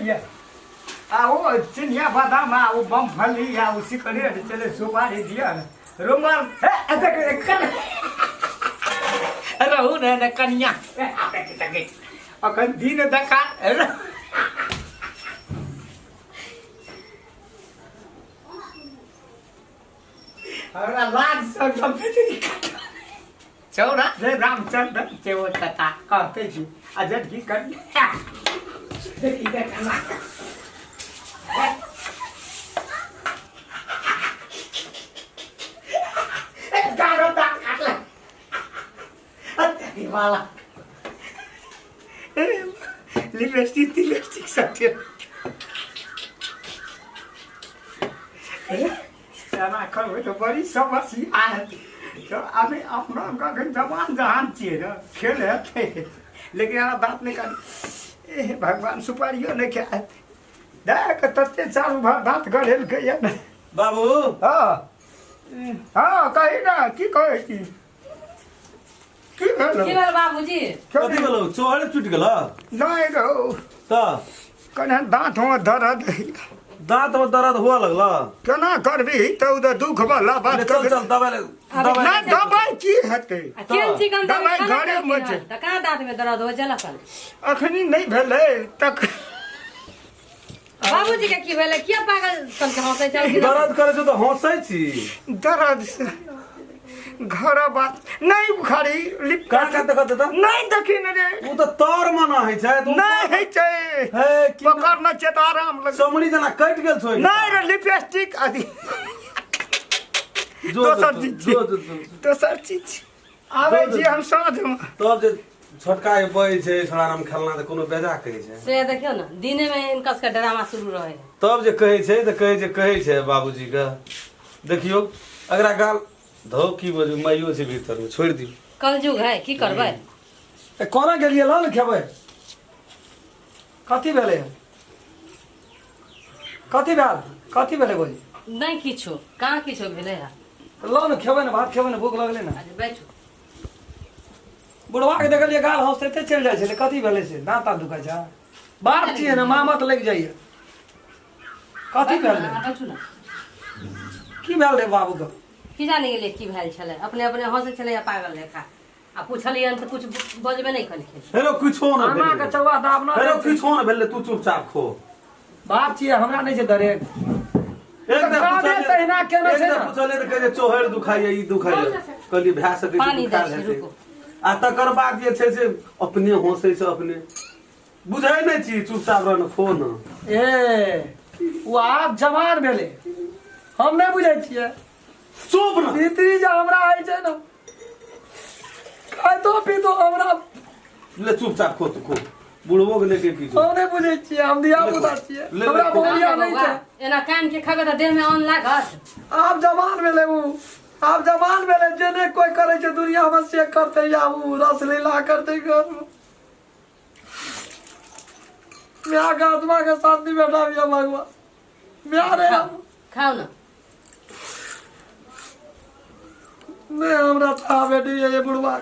ये आओ चिनिया बादाम आओ मूंगफली आओ सिकरेट चले सुपारी दिया रुमाल रहू ने कन्या अखन दिन देखा हमरा लाज से चौरा जय रामचंद्र चेव कथा कहते छी अजर की कर देखी देखना गारो दा काटला अत्ते वाला लिपस्टिक सत्य सारा खबर तो बड़ी समस्या है तो अभी अपना गगन जवान जहान चाहिए ना खेल है लेकिन यहाँ बात नहीं कर भगवान सुपारियों ने क्या देख तत्ते चालू बात गढ़ेल गया ना बाबू हाँ हाँ कही ना की कहे की भेलो की भेल बाबूजी कथी भेलो चोहर टूट गेलो नहीं रहो त कने दांत हो दर्द दांत में दर्द हुआ लगला केना करबी तो उधर दुख वाला बात चल चल दवाई ना दवाई की हते केन चिकन दवाई घरे में छै त कहाँ दांत में दर्द हो चला कल अखनी नहीं भेले तक बाबूजी के की भेले किया पागल सन के हंसै छै दर्द करे छ त हंसै छी दर्द से घर बात नहीं खड़ी लिप का का देखत त नहीं देखी न रे उ त तोर मना है छै तू नहीं है छै हे की पकड़ न चेत आराम लग समणी जना कट गेल छ नहीं रे लिपस्टिक आदि दोसर चीज आवे जी हम साँझ में तब जे छोटका बई छै छोड़ाराम खेलना त कोनो बेजा कहै छै से देखियो ना दिने में इनका का ड्रामा शुरू रहे तब जे कहै छै त कहै छै बाबूजी के देखियो अगरा गाल धो की बजू माइयो छै भीतर में छोड़ दियो कलजुग है की करबै ए कोना गेलिए ल न खेबै कथी भेलै कथी भेलै बोली नहीं किछो कहाँ किछो भेले है ल न खेबै न भात खेबै न भूख लगले न आज बैठो बुढ़वा के देखलिए गाल हंसते चल जाय छले कथी भेलै से दांत दुखाय छै बात छियै न मामत लग जाइए कथी भेलै बैठो ना की भेल रे बाबू के की जाने गेलिए की भेल छले अपने अपने हंसै छले या पागल लेखा आ पूछलियन त कुछ बजबे नहीं कलखिन हेरो कुछो न आमा के चौवा दाब न हेरो कुछो न भेले तू चुपचाप खो बात छियै हमरा नहीं छै दरे एक दिन तहिना केना छै पूछले त कहे चोहर दुखाइए ई दुखाइए कहली भै सकै पानी दुखा दे लेतै रुको आ तकर बाद जे छै से अपने हंसै छै अपने बुझै नहीं छी चुपचाप रहन खो न ए वो आप जवान भेले हम नहीं बुझै छियै चुप न भीतरी जे हमरा आइ छै न खाइतो पीतो हमरा ले चुपचाप खो तू खो बुढ़बो के लेके की हम नहीं बुझै छियै हम दिया बुझा छियै हमरा बोलिया नहीं छै एना कान के खबे त देह में अन्न लागत आप जवान भेले उ आप जवान भेले जेने कोई करे छै दुनिया में से करते या उ रस लीला करते घर म्या का आत्मा के शांति बैठा दिया भगवान म्या रे खाओ ना नहीं हमरा था बेटी ये बुढ़वा